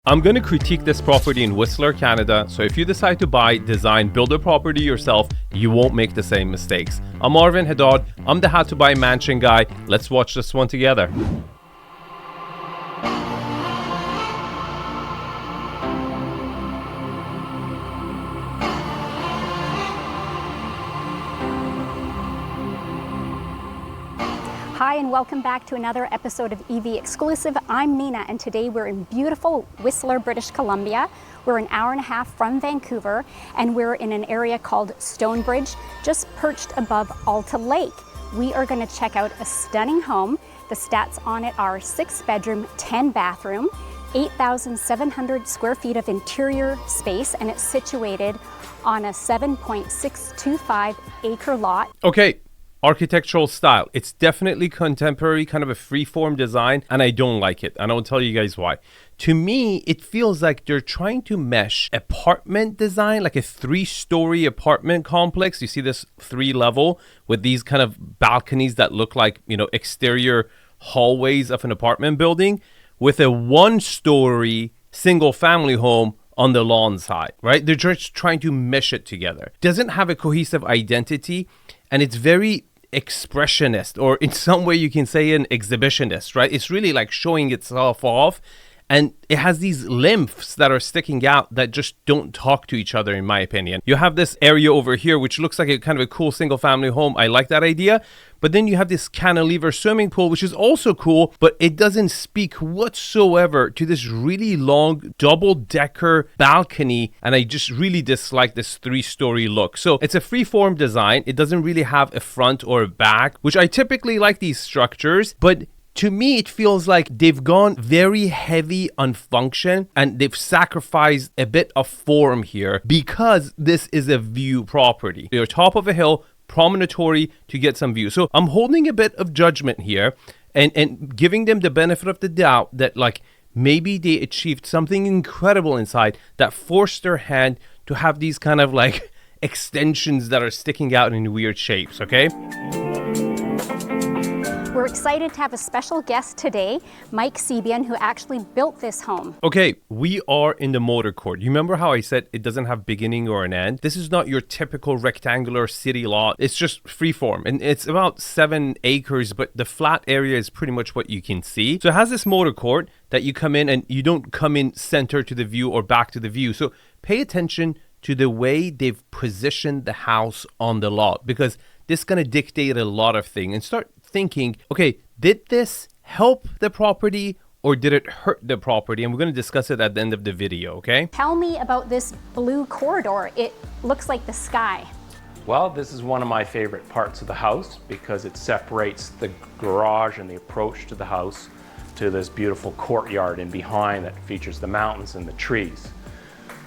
I'm going to critique this property in Whistler, Canada, so if you decide to buy, design, build a property yourself, you won't make the same mistakes. I'm Arvin Haddad, I'm the How to Buy Mansion guy. Let's watch this one together. Hi and welcome back to another episode of EV Exclusive. I'm Nina and today we're in beautiful Whistler, British Columbia. We're an hour and a half from Vancouver and we're in an area called Stonebridge, just perched above Alta Lake. We are going to check out a stunning home. The stats on it are 6-bedroom, 10-bathroom, 8,700 square feet of interior space, and it's situated on a 7.625 acre lot. Okay. Architectural style. It's definitely contemporary, kind of a free-form design, and I don't like it. And I'll tell you guys why. To me, it feels like they're trying to mesh apartment design, like a 3-story apartment complex. You see this 3-level with these kind of balconies that look like, exterior hallways of an apartment building, with a 1-story single-family home on the lawn side, right? They're just trying to mesh it together. Doesn't have a cohesive identity, and it's very expressionist, or in some way you can say an exhibitionist, right? It's really like showing itself off, and it has these lymphs that are sticking out that just don't talk to each other, in my opinion. You have this area over here which looks like a kind of a cool single family home. I like that idea. But then you have this cantilever swimming pool, which is also cool, but it doesn't speak whatsoever to this really long double-decker balcony, and I just really dislike this 3-story look. So it's a free-form design. It doesn't really have a front or a back, which I typically like these structures, but to me, it feels like they've gone very heavy on function and they've sacrificed a bit of form here because this is a view property. You're top of a hill, promontory to get some view. So I'm holding a bit of judgment here and giving them the benefit of the doubt that maybe they achieved something incredible inside that forced their hand to have these kind of extensions that are sticking out in weird shapes, okay? We're excited to have a special guest today, 𝗕𝗓cie chị_𝗸, who actually built this home. Okay, we are in the motor court. You remember how I said it doesn't have beginning or an end? This is not your typical rectangular city lot. It's just freeform, and it's about 7 acres, but the flat area is pretty much what you can see. So it has this motor court that you come in, and you don't come in center to the view or back to the view. So pay attention to the way they've positioned the house on the lot, because this is going to dictate a lot of things. And start thinking, okay, did this help the property or did it hurt the property? And we're going to discuss it at the end of the video, okay? Tell me about this blue corridor. It looks like the sky. Well, this is one of my favorite parts of the house because it separates the garage and the approach to the house to this beautiful courtyard in behind that features the mountains and the trees.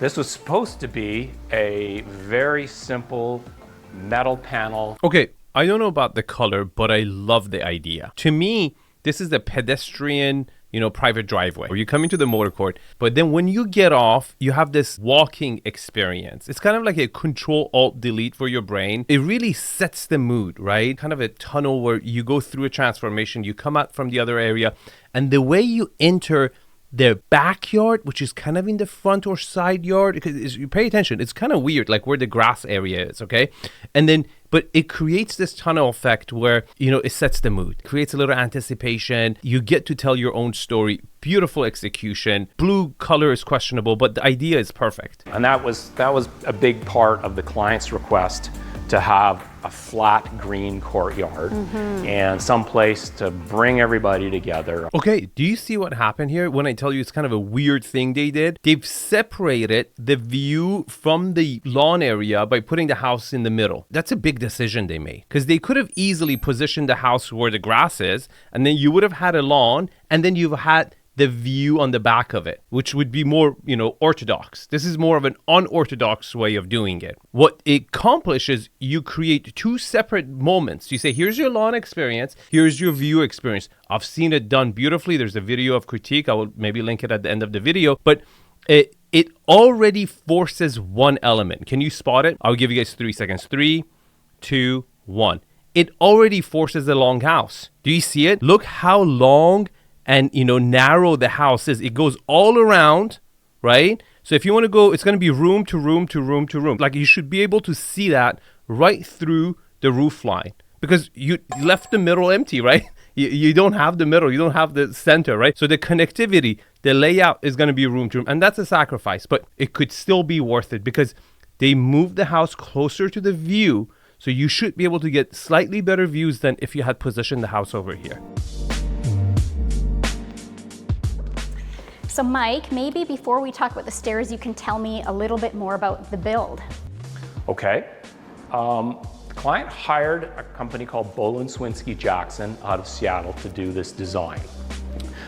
This was supposed to be a very simple metal panel. Okay, I don't know about the color, but I love the idea. To me, this is a pedestrian, private driveway where you come into the motor court, but then when you get off, you have this walking experience. It's kind of like a Control-Alt-Delete for your brain. It really sets the mood, right? Kind of a tunnel where you go through a transformation, you come out from the other area, and the way you enter the backyard, which is kind of in the front or side yard, because you pay attention, it's kind of weird, like where the grass area is, okay? And then, but it creates this tunnel effect where, it sets the mood, creates a little anticipation. You get to tell your own story. Beautiful execution. Blue color is questionable, but the idea is perfect. And that was a big part of the client's request, to have a flat green courtyard and some place to bring everybody together. Okay, do you see what happened here when I tell you it's kind of a weird thing they did? They've separated the view from the lawn area by putting the house in the middle. That's a big decision they made, because they could have easily positioned the house where the grass is, and then you would have had a lawn, and then you've had the view on the back of it, which would be more, orthodox. This is more of an unorthodox way of doing it. What it accomplishes, you create 2 separate moments. You say, here's your lawn experience, here's your view experience. I've seen it done beautifully. There's a video of critique. I will maybe link it at the end of the video, but it already forces one element. Can you spot it? I'll give you guys 3 seconds. 3, 2, 1. It already forces a long house. Do you see it? Look how long and narrow the house is. It goes all around right? So if you want to go, it's going to be room to room to room to room. Like you should be able to see that right through the roof line because you left the middle empty, right? You don't have the middle, you don't have the center, right? So the connectivity, the layout is going to be room to room, and that's a sacrifice, but it could still be worth it because they moved the house closer to the view, so you should be able to get slightly better views than if you had positioned the house over here. So Mike, maybe before we talk about the stairs, you can tell me a little bit more about the build. Okay. The client hired a company called 𝗏𝗏𝗔𝗍𝗃 Jackson out of Seattle to do this design.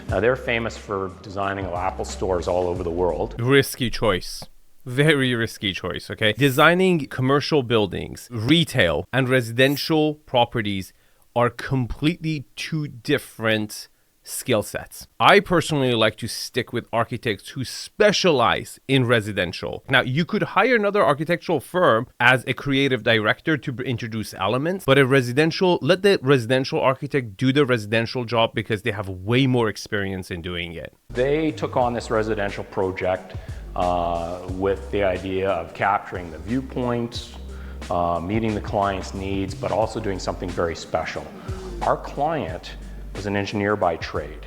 Now they're famous for designing Apple stores all over the world. Risky choice. Very risky choice, okay? Designing commercial buildings, retail, and residential properties are completely two different skill sets. I personally like to stick with architects who specialize in residential. Now, you could hire another architectural firm as a creative director to introduce elements, but let the residential architect do the residential job because they have way more experience in doing it. They took on this residential project with the idea of capturing the viewpoints, meeting the client's needs, but also doing something very special. Our client was an engineer by trade.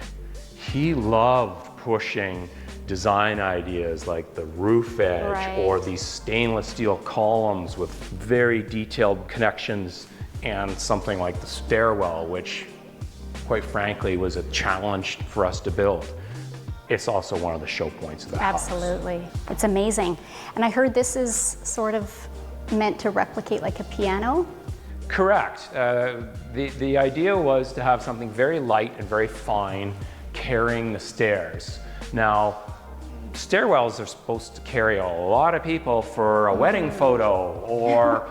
He loved pushing design ideas like the roof edge or these stainless steel columns with very detailed connections and something like the stairwell, which quite frankly was a challenge for us to build. It's also one of the show points of the house. Absolutely. It's amazing. And I heard this is sort of meant to replicate like a piano. Correct. The idea was to have something very light and very fine carrying the stairs. Now, stairwells are supposed to carry a lot of people for a wedding photo or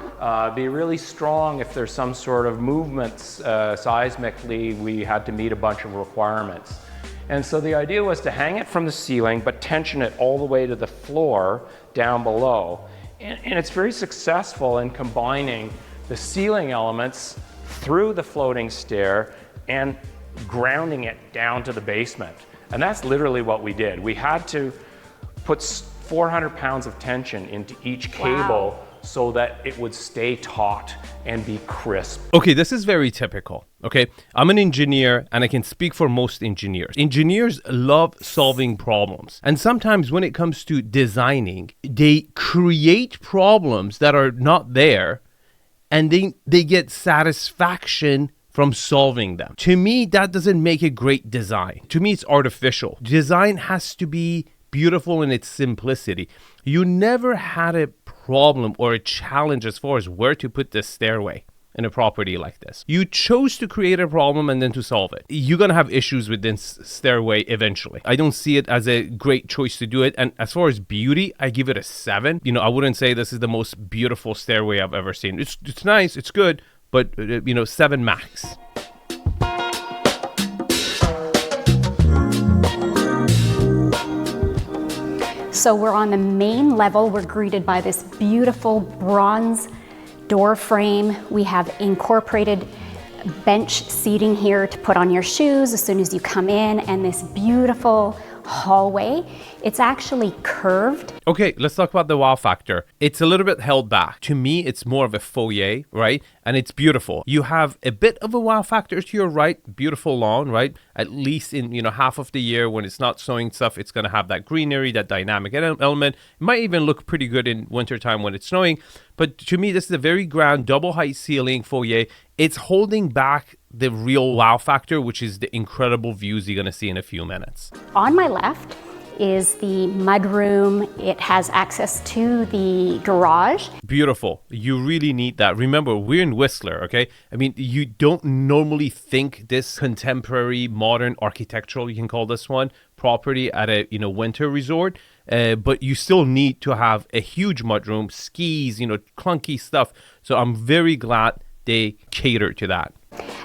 be really strong if there's some sort of movements. Seismically, we had to meet a bunch of requirements. And so the idea was to hang it from the ceiling, but tension it all the way to the floor down below. And it's very successful in combining the ceiling elements through the floating stair and grounding it down to the basement. And that's literally what we did. We had to put 400 pounds of tension into each cable so that it would stay taut and be crisp. Okay, this is very typical. Okay, I'm an engineer and I can speak for most engineers. Engineers love solving problems. And sometimes when it comes to designing, they create problems that are not there and they get satisfaction from solving them. To me, that doesn't make a great design. To me, it's artificial. Design has to be beautiful in its simplicity. You never had a problem or a challenge as far as where to put this stairway in a property like this. You chose to create a problem and then to solve it. You're going to have issues with this stairway eventually. I don't see it as a great choice to do it. And as far as beauty, I give it a 7. You know, I wouldn't say this is the most beautiful stairway I've ever seen. It's nice, it's good, but 7 max. So we're on the main level. We're greeted by this beautiful bronze door frame. We have incorporated bench seating here to put on your shoes as soon as you come in, and this beautiful hallway. It's actually curved. Okay, let's talk about the wow factor. It's a little bit held back. To me, it's more of a foyer, right? And it's beautiful. You have a bit of a wow factor to your right, beautiful lawn, right? At least in, half of the year when it's not snowing stuff, it's going to have that greenery, that dynamic element. It might even look pretty good in wintertime when it's snowing. But to me, this is a very grand double height ceiling foyer. It's holding back the real wow factor, which is the incredible views you're going to see in a few minutes. On my left is the mudroom. It has access to the garage. Beautiful. You really need that. Remember, we're in Whistler, okay? I mean, you don't normally think this contemporary, modern architectural, you can call this one, property at a, winter resort. But you still need to have a huge mudroom, skis, clunky stuff. So I'm very glad they cater to that.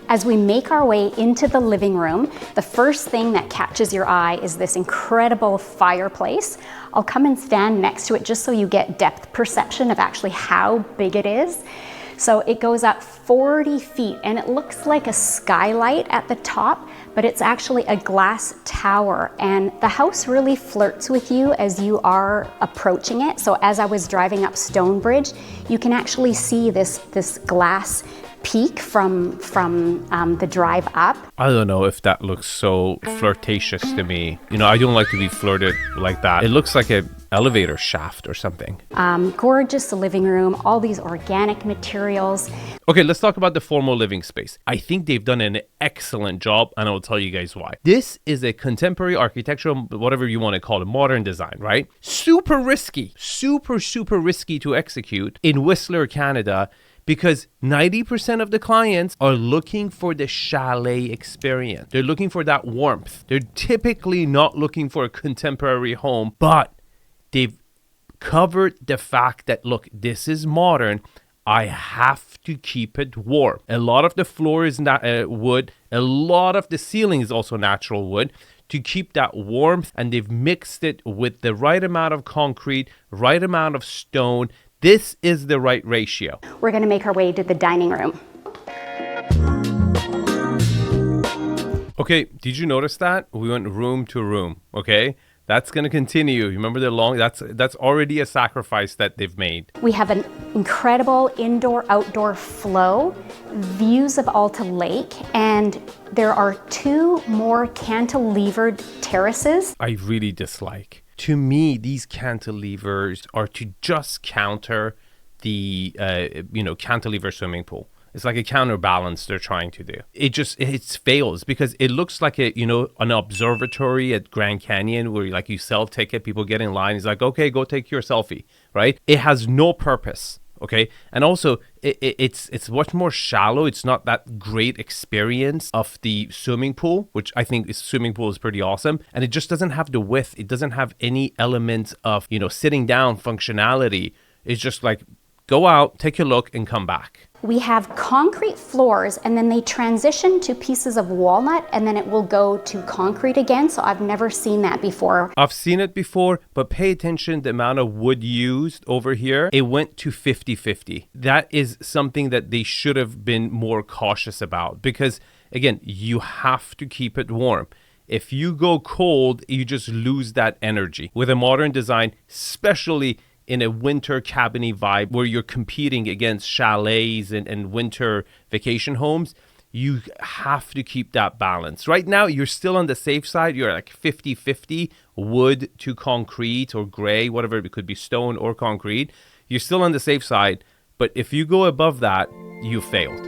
As we make our way into the living room, the first thing that catches your eye is this incredible fireplace. I'll come and stand next to it just so you get depth perception of actually how big it is. So it goes up 40 feet and it looks like a skylight at the top, but it's actually a glass tower, and the house really flirts with you as you are approaching it. So as I was driving up Stonebridge, you can actually see this glass peak from the drive up. I don't know if that looks so flirtatious to me. You know, I don't like to be flirted like that. It looks like an elevator shaft or something. Gorgeous living room, all these organic materials. Okay, let's talk about the formal living space. I think they've done an excellent job, and I'll tell you guys why. This is a contemporary architectural, whatever you want to call it, modern design, right? Super risky, super risky to execute in Whistler, Canada, because 90% of the clients are looking for the chalet experience. They're looking for that warmth. They're typically not looking for a contemporary home, but they've covered the fact that, look, this is modern. I have to keep it warm. A lot of the floor is wood. A lot of the ceiling is also natural wood to keep that warmth, and they've mixed it with the right amount of concrete, right amount of stone. This is the right ratio. We're going to make our way to the dining room. Okay, did you notice that? We went room to room, okay? That's going to continue. Remember the long, that's already a sacrifice that they've made. We have an incredible indoor-outdoor flow, views of Alta Lake, and there are 2 more cantilevered terraces. I really dislike. To me, these cantilevers are to just counter the, cantilever swimming pool. It's like a counterbalance they're trying to do. It fails because it looks like an observatory at Grand Canyon where you sell ticket, people get in line. It's like, okay, go take your selfie, right? It has no purpose. Okay. And also it's much more shallow. It's not that great experience of the swimming pool, which I think swimming pool is pretty awesome. And it just doesn't have the width. It doesn't have any element of, sitting down functionality. It's just like, go out, take a look, and come back. We have concrete floors, and then they transition to pieces of walnut, and then it will go to concrete again. So I've never seen that before. I've seen it before, but pay attention to the amount of wood used over here. It went to 50-50. That is something that they should have been more cautious about because, again, you have to keep it warm. If you go cold, you just lose that energy. With a modern design, especially in a winter cabiny vibe where you're competing against chalets and winter vacation homes, you have to keep that balance. Right now, you're still on the safe side. You're like 50-50 wood to concrete or gray, whatever. It could be stone or concrete. You're still on the safe side. But if you go above that, you failed.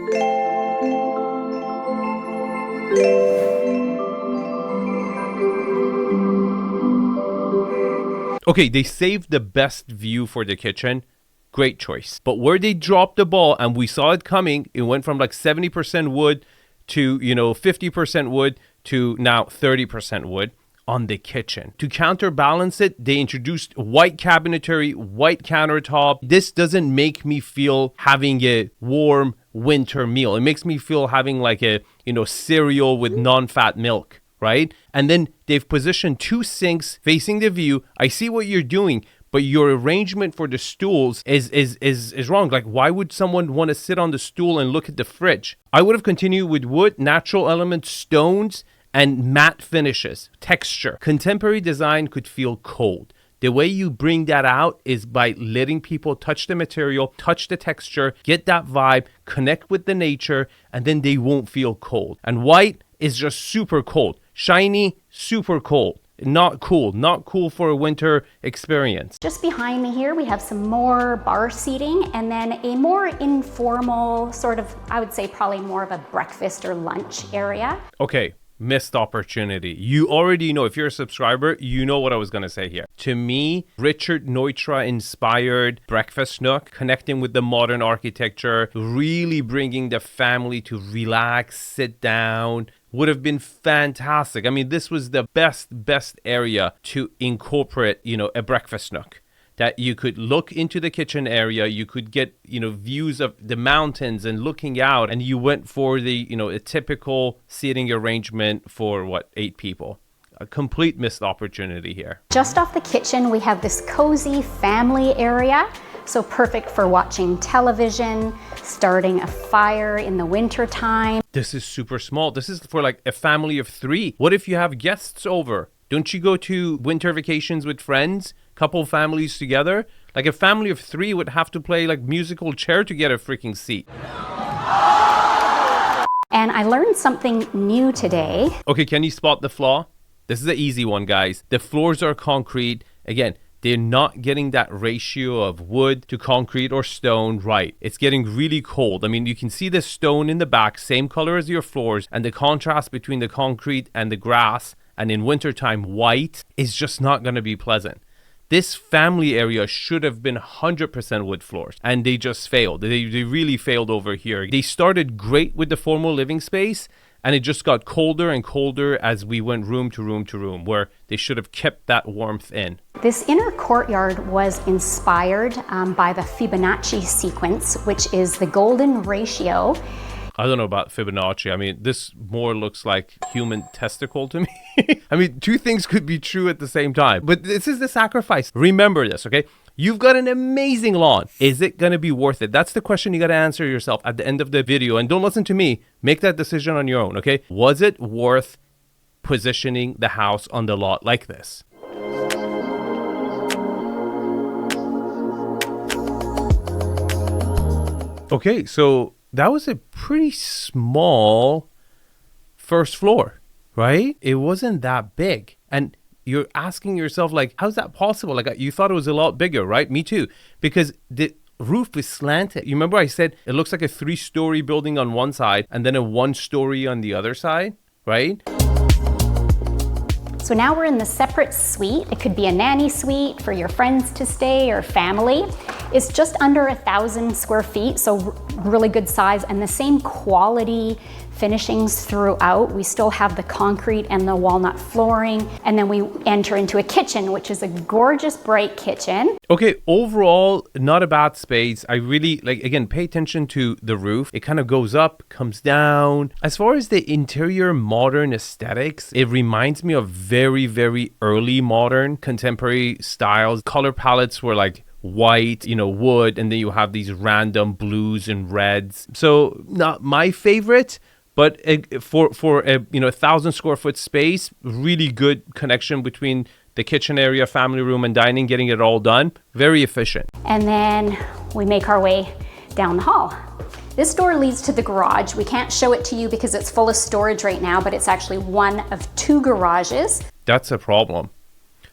Okay, they saved the best view for the kitchen. Great choice. But where they dropped the ball, and we saw it coming, it went from like 70% wood to, 50% wood to now 30% wood on the kitchen. To counterbalance it, they introduced white cabinetry, white countertop. This doesn't make me feel having a warm winter meal. It makes me feel having like a, cereal with non-fat milk. Right? And then they've positioned 2 sinks facing the view. I see what you're doing, but your arrangement for the stools is wrong. Like, why would someone want to sit on the stool and look at the fridge? I would have continued with wood, natural elements, stones, and matte finishes, texture. Contemporary design could feel cold. The way you bring that out is by letting people touch the material, touch the texture, get that vibe, connect with the nature, and then they won't feel cold. And white is just super cold. Shiny, super cold. Not cool for a winter experience. Just behind me here, we have some more bar seating and then a more informal sort of, I would say probably more of a breakfast or lunch area. Okay, missed opportunity. You already know, if you're a subscriber, you know what I was going to say here. To me, Richard 𝗏𝗏 inspired breakfast nook, connecting with the modern architecture, really bringing the family to relax, sit down, would have been fantastic. I mean, this was the best area to incorporate, a breakfast nook. That you could look into the kitchen area, you could get, views of the mountains and looking out, and you went for the, a typical seating arrangement for 8 people. A complete missed opportunity here. Just off the kitchen, we have this cozy family area. So perfect for watching television, starting a fire in the winter time. This is super small. This is for like a family of 3. What if you have guests over? Don't you go to winter vacations with friends, couple families together? Like a family of 3 would have to play like musical chair to get a freaking seat. And I learned something new today. Okay, can you spot the flaw? This is an easy one, guys. The floors are concrete. Again, they're not getting that ratio of wood to concrete or stone right. It's getting really cold. I mean, you can see the stone in the back, same color as your floors, and the contrast between the concrete and the grass, and in wintertime, white, is just not going to be pleasant. This family area should have been 100% wood floors, and they just failed. They really failed over here. They started great with the formal living space, and it just got colder and colder as we went room to room to room, where they should have kept that warmth in. This inner courtyard was inspired by the Fibonacci sequence, which is the golden ratio. I don't know about Fibonacci. I mean, this more looks like human testicle to me. I mean, 2 things could be true at the same time. But this is the sacrifice. Remember this, okay? You've got an amazing lawn. Is it going to be worth it? That's the question you got to answer yourself at the end of the video. And don't listen to me. Make that decision on your own, okay? Was it worth positioning the house on the lot like this? Okay, so that was a pretty small first floor, right? It wasn't that big. And you're asking yourself, like, how's that possible? Like, you thought it was a lot bigger, right? Me too. Because the roof is slanted. You remember I said it looks like a 3-story building on one side and then a 1-story on the other side, right? So now we're in the separate suite. It could be a nanny suite for your friends to stay or family. It's just under 1,000 square feet, so really good size, and the same quality finishings throughout. We still have the concrete and the walnut flooring, and then we enter into a kitchen, which is a gorgeous bright kitchen. Okay, overall, not a bad space. I really, like, again, pay attention to the roof. It kind of goes up, comes down. As far as the interior modern aesthetics, it reminds me of very, very early modern contemporary styles. Color palettes were like white, wood, and then you have these random blues and reds. So not my favorite, but for a 1,000 square foot space, really good connection between the kitchen area, family room, and dining, getting it all done. Very efficient. And then we make our way down the hall. This door leads to the garage. We can't show it to you because it's full of storage right now, but it's actually one of 2 garages. That's a problem.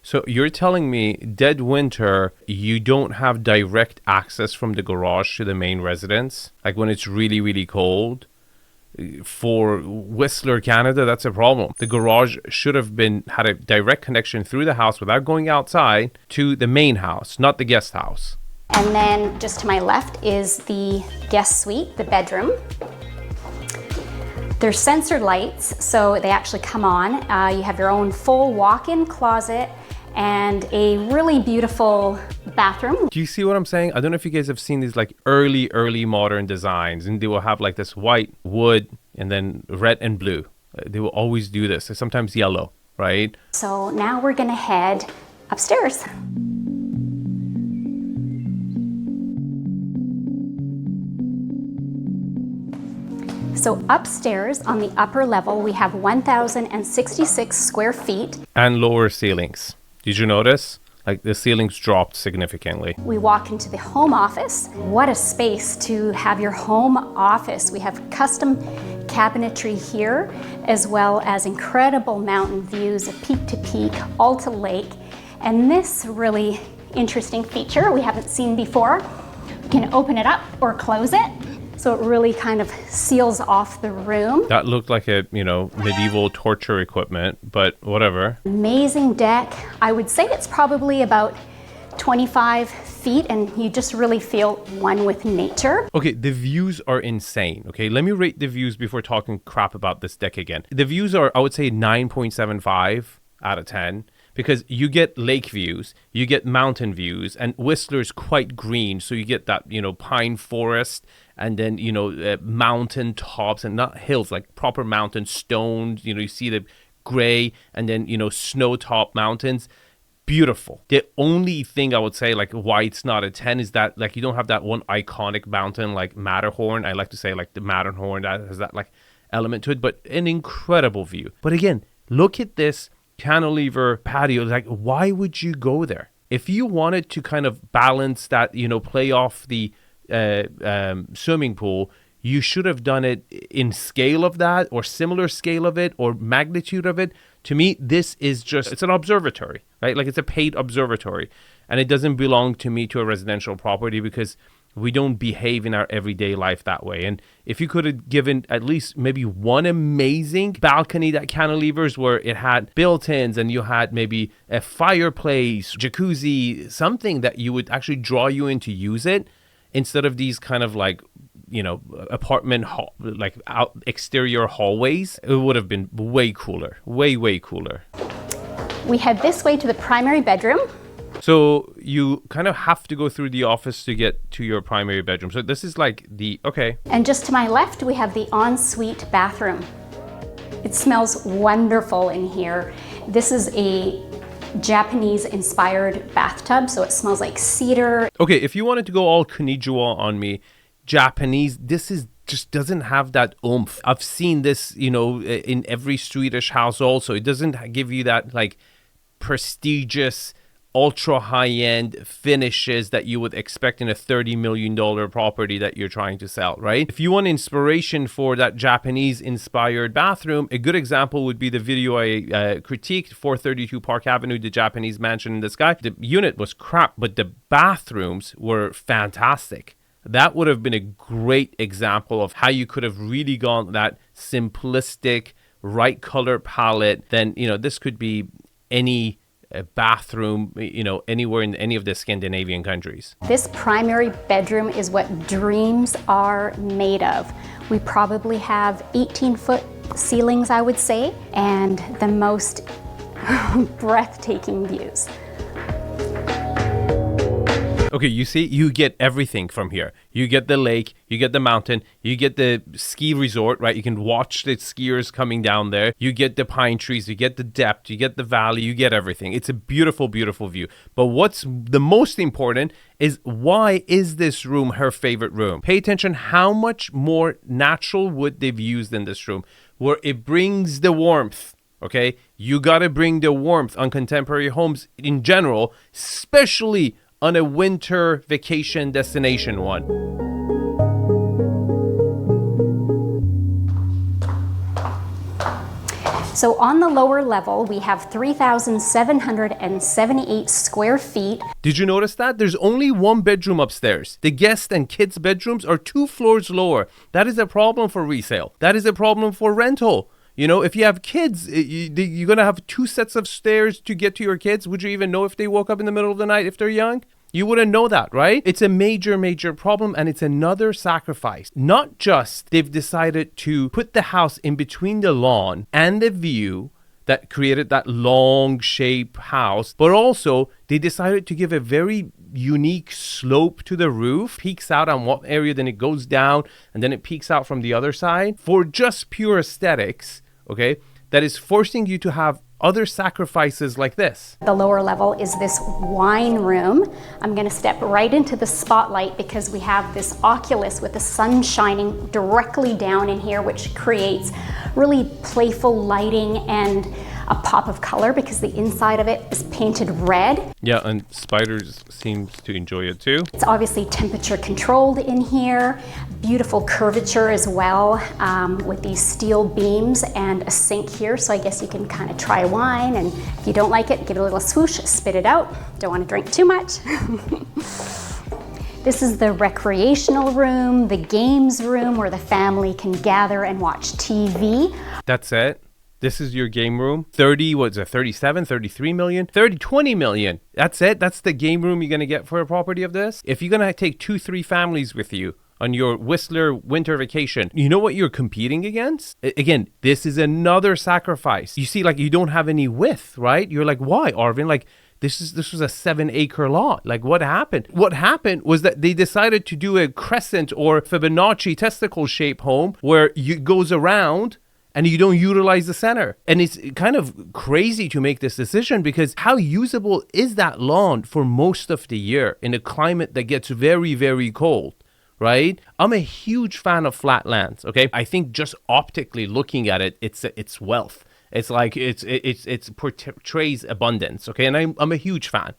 So you're telling me dead winter, you don't have direct access from the garage to the main residence? Like when it's really, really cold? For Whistler, Canada, that's a problem. The garage should have had a direct connection through the house without going outside to the main house, not the guest house. And then just to my left is the guest suite, the bedroom. They're sensor lights, so they actually come on. You have your own full walk-in closet and a really beautiful bathroom. Do you see what I'm saying? I don't know if you guys have seen these like early modern designs, and they will have like this white wood and then red and blue. They will always do this, sometimes yellow, right? So now we're gonna head upstairs. So upstairs on the upper level, we have 1,066 square feet. And lower ceilings. Did you notice? Like the ceilings dropped significantly. We walk into the home office. What a space to have your home office. We have custom cabinetry here, as well as incredible mountain views, a peak to peak, Alta Lake. And this really interesting feature we haven't seen before. You can open it up or close it. So it really kind of seals off the room. That looked like a, medieval torture equipment, but whatever. Amazing deck. I would say it's probably about 25 feet, and you just really feel one with nature. Okay, the views are insane. Okay, let me rate the views before talking crap about this deck again. The views are, I would say, 9.75 out of 10. Because you get lake views, you get mountain views, and Whistler's quite green, so you get that, pine forest, and then, mountain tops, and not hills, like proper mountain stones, you see the gray, and then, snow top mountains. beautiful. The only thing I would say, like, why it's not a 10 is that, like, you don't have that one iconic mountain like Matterhorn. I like to say, like, the Matterhorn that has that, like, element to it, but an incredible view. But again, look at this cantilever patio. Like, why would you go there? If you wanted to kind of balance that, you know, play off the swimming pool, you should have done it in scale of that or similar scale of it or magnitude of it. To me, this is just, it's an observatory, right? Like, it's a paid observatory, and it doesn't belong to me to a residential property because we don't behave in our everyday life that way. And if you could have given at least maybe one amazing balcony that cantilevers where it had built-ins and you had maybe a fireplace, jacuzzi, something that you would actually draw you in to use it, instead of these kind of like, you know, apartment like out exterior hallways, it would have been way cooler, way cooler. We head this way to the primary bedroom. So you kind of have to go through the office to get to your primary bedroom. So this is like the, okay. And just to my left, we have the ensuite bathroom. It smells wonderful in here. This is a Japanese-inspired bathtub, so it smells like cedar. Okay, if you wanted to go all konnichiwa on me, Japanese, this is just doesn't have that oomph. I've seen this, you know, in every Swedish house also. It doesn't give you that, like, prestigious, ultra high-end finishes that you would expect in a $30 million property that you're trying to sell, right? If you want inspiration for that Japanese-inspired bathroom, a good example would be the video I critiqued, 432 Park Avenue, the Japanese mansion in the sky. The unit was crap, but the bathrooms were fantastic. That would have been a great example of how you could have really gone that simplistic, right color palette. Then, you know, this could be any bathroom, you know, anywhere in any of the Scandinavian countries. This primary bedroom is what dreams are made of. We probably have 18-foot ceilings, I would say, and the most breathtaking views. Okay, you see, you get everything from here. You get the lake, you get the mountain, you get the ski resort, right? You can watch the skiers coming down there. You get the pine trees, you get the depth, you get the valley, you get everything. It's a beautiful, beautiful view. But what's the most important is, why is this room her favorite room? Pay attention how much more natural wood they've used in this room, where it brings the warmth. Okay, you got to bring the warmth on contemporary homes in general, especially on a winter vacation destination one. So on the lower level, we have 3,778 square feet. Did you notice that? There's only one bedroom upstairs. The guest and kids' bedrooms are 2 floors lower. That is a problem for resale. That is a problem for rental. You know, if you have kids, you're going to have 2 sets of stairs to get to your kids. Would you even know if they woke up in the middle of the night if they're young? You wouldn't know that, right? It's a major, major problem, and it's another sacrifice. Not just they've decided to put the house in between the lawn and the view that created that long shape house, but also they decided to give a very unique slope to the roof, peaks out on one area, then it goes down, and then it peaks out from the other side for just pure aesthetics, okay? That is forcing you to have other sacrifices like this. The lower level is this wine room. I'm going to step right into the spotlight because we have this oculus with the sun shining directly down in here, which creates really playful lighting and a pop of color because the inside of it is painted red. Yeah, and spiders seems to enjoy it too. It's obviously temperature controlled in here. Beautiful curvature as well, with these steel beams and a sink here. So I guess you can kind of try wine, and if you don't like it, give it a little swoosh, spit it out. Don't want to drink too much. This is the recreational room, the games room where the family can gather and watch TV. That's it. This is your game room. 37, 33 million, 20 million. That's it. That's the game room you're going to get for a property of this. If you're going to take 2-3 families with you on your Whistler winter vacation, you know what you're competing against? Again, this is another sacrifice. You see, like, you don't have any width, right? You're like, why, Arvin? Like, this was a 7-acre lot. Like, what happened? What happened was that they decided to do a crescent or Fibonacci testicle shape home where it goes around and you don't utilize the center. And it's kind of crazy to make this decision because how usable is that lawn for most of the year in a climate that gets very, very cold, right? I'm a huge fan of flat lands, okay? I think just optically looking at it, it's wealth. It's like it portrays abundance, okay? And I'm a huge fan.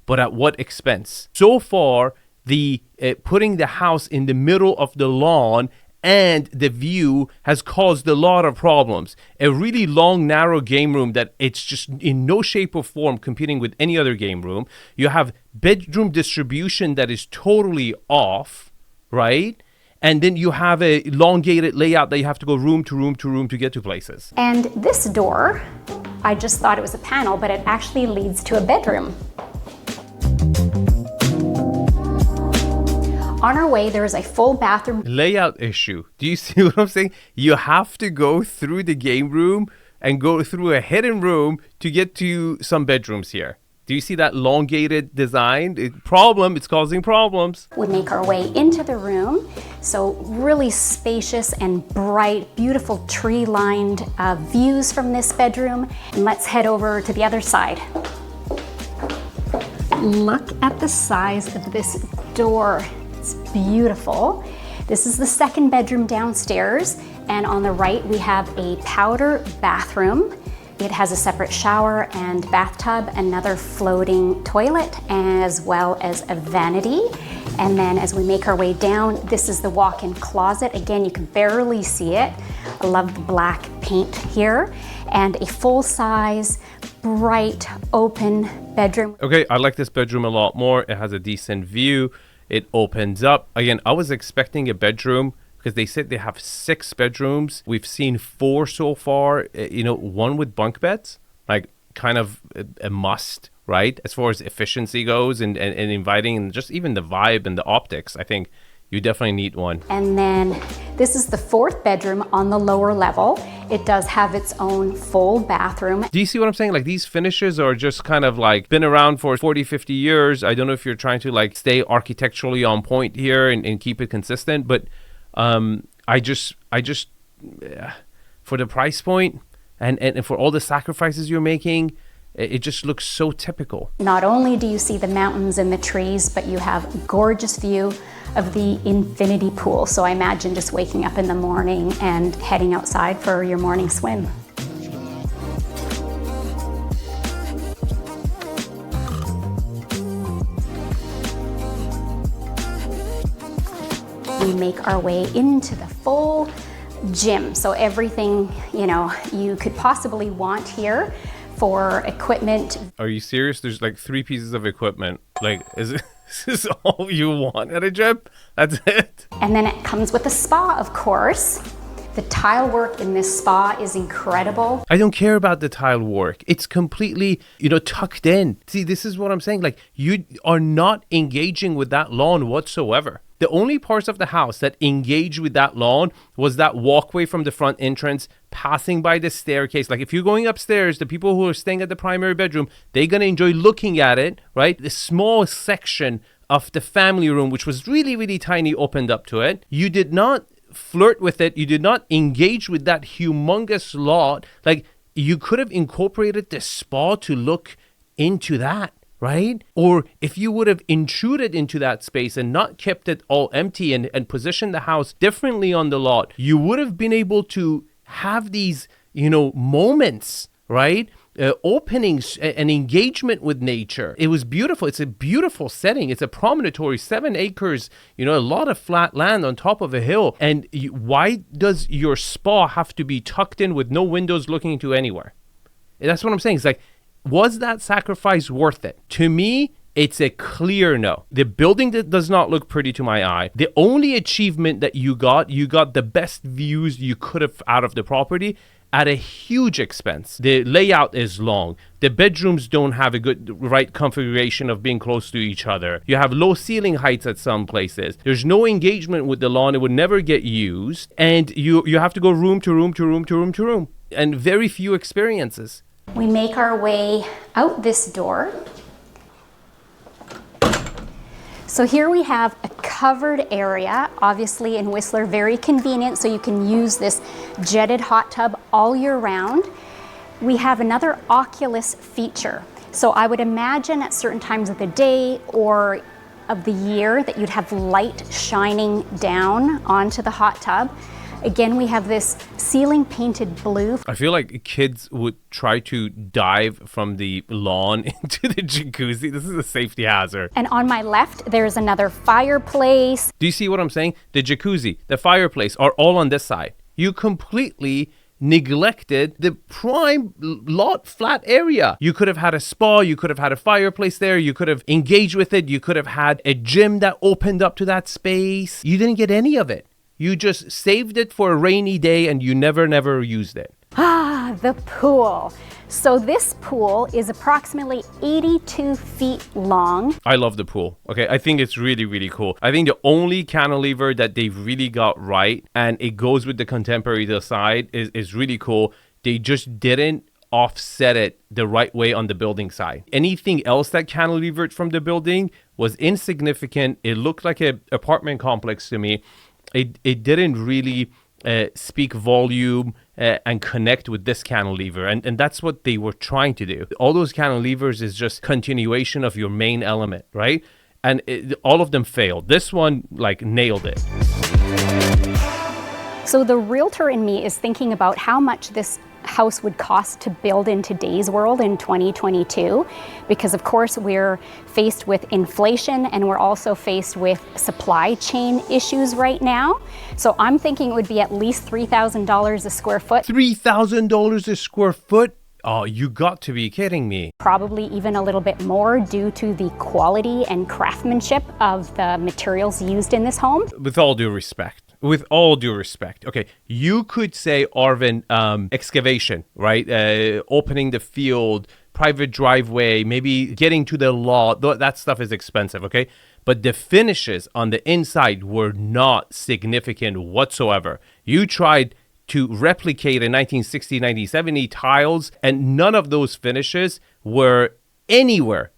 But at what expense? So far, the putting the house in the middle of the lawn and the view has caused a lot of problems. A really long, narrow game room that it's just in no shape or form competing with any other game room. You have bedroom distribution that is totally off, right? And then you have a elongated layout that you have to go room to room to room to get to places. And this door, I just thought it was a panel, but it actually leads to a bedroom. On our way, there is a full bathroom. Layout issue. Do you see what I'm saying? You have to go through the game room and go through a hidden room to get to some bedrooms here. Do you see that elongated design? It's causing problems. We make our way into the room. So really spacious and bright, beautiful tree-lined views from this bedroom. And let's head over to the other side. Look at the size of this door. It's beautiful. This is the second bedroom downstairs, and on the right we have a powder bathroom. It has a separate shower and bathtub, another floating toilet, as well as a vanity. And then as we make our way down, this is the walk-in closet. Again, you can barely see it. I love the black paint here. And a full-size, bright, open bedroom. Okay, I like this bedroom a lot more. It has a decent view. It opens up. Again, I was expecting a bedroom because they said they have 6 bedrooms. We've seen 4 so far, one with bunk beds, like kind of a must, right? As far as efficiency goes and inviting and just even the vibe and the optics, I think you definitely need one. And then this is the 4th bedroom on the lower level. It does have its own full bathroom. Do you see what I'm saying? Like these finishes are just kind of like been around for 40, 50 years. I don't know if you're trying to like stay architecturally on point here and keep it consistent, but I just for the price point and for all the sacrifices you're making, it just looks so typical. Not only do you see the mountains and the trees, but you have a gorgeous view of the infinity pool. So I imagine just waking up in the morning and heading outside for your morning swim. We make our way into the full gym. So everything, you could possibly want here for equipment. Are you serious? There's like 3 pieces of equipment. Like, is this all you want at a gym? That's it? And then it comes with a spa, of course. The tile work in this spa is incredible. I don't care about the tile work. It's completely, tucked in. See, this is what I'm saying. Like, you are not engaging with that lawn whatsoever. The only parts of the house that engage with that lawn was that walkway from the front entrance, passing by the staircase. Like if you're going upstairs, the people who are staying at the primary bedroom, they're going to enjoy looking at it, right? The small section of the family room, which was really, really tiny, opened up to it. You did not flirt with it. You did not engage with that humongous lot. Like you could have incorporated the spa to look into that. Right? Or if you would have intruded into that space and not kept it all empty and positioned the house differently on the lot, you would have been able to have these, moments, right? Openings and engagement with nature. It was beautiful. It's a beautiful setting. It's a promontory, 7 acres, a lot of flat land on top of a hill. And why does your spa have to be tucked in with no windows looking into anywhere? That's what I'm saying. It's like, was that sacrifice worth it? To me, it's a clear no. The building that does not look pretty to my eye. The only achievement that you got the best views you could have out of the property at a huge expense. The layout is long. The bedrooms don't have a right configuration of being close to each other. You have low ceiling heights at some places. There's no engagement with the lawn. It would never get used. And you have to go room to room to room to room to room. And very few experiences. We make our way out this door. So here we have a covered area, obviously in Whistler, very convenient, so you can use this jetted hot tub all year round. We have another Oculus feature. So I would imagine at certain times of the day or of the year that you'd have light shining down onto the hot tub. Again, we have this ceiling painted blue. I feel like kids would try to dive from the lawn into the jacuzzi. This is a safety hazard. And on my left, there's another fireplace. Do you see what I'm saying? The jacuzzi, the fireplace are all on this side. You completely neglected the prime lot flat area. You could have had a spa, you could have had a fireplace there, you could have engaged with it, you could have had a gym that opened up to that space. You didn't get any of it. You just saved it for a rainy day and you never used it. Ah, the pool. So this pool is approximately 82 feet long. I love the pool. Okay, I think it's really cool. I think the only cantilever that they really got right, and it goes with the contemporary design, is really cool. They just didn't offset it the right way on the building side. Anything else that cantilevered from the building was insignificant. It looked like an apartment complex to me. It didn't really speak volume and connect with this cantilever, and that's what they were trying to do. All those cantilevers is just continuation of your main element, right? And all of them failed. This one like nailed it. So the realtor in me is thinking about how much this house would cost to build in today's world in 2022, because of course we're faced with inflation and we're also faced with supply chain issues right now. So I'm thinking it would be at least $3,000 a square foot. $3,000 a square foot? Oh, you got to be kidding me. Probably even a little bit more due to the quality and craftsmanship of the materials used in this home. With all due respect, okay, you could say, Arvin, excavation, right? Opening the field, private driveway, maybe getting to the lot, that stuff is expensive, okay? But the finishes on the inside were not significant whatsoever. You tried to replicate a 1960, 1970 tiles, and none of those finishes were anywhere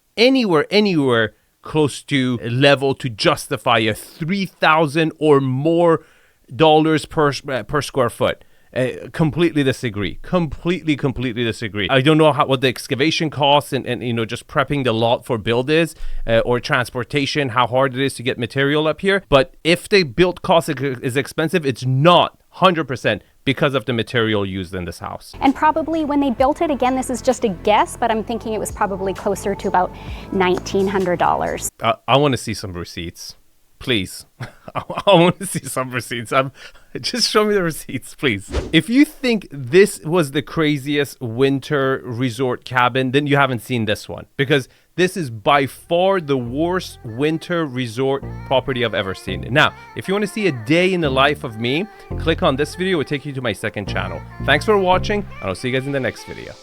close to a level to justify a $3,000 or more per square foot. Completely disagree. Completely disagree. I don't know what the excavation costs and just prepping the lot for build is, or transportation, how hard it is to get material up here. But if the build cost is expensive, it's not 100% because of the material used in this house. And probably when they built it, again, this is just a guess, but I'm thinking it was probably closer to about $1,900. I want to see some receipts. Please. I want to see some receipts. Just show me the receipts, please. If you think this was the craziest winter resort cabin, then you haven't seen this one, because this is by far the worst winter resort property I've ever seen. Now, if you want to see a day in the life of me, click on this video. It will take you to my second channel. Thanks for watching, and I'll see you guys in the next video.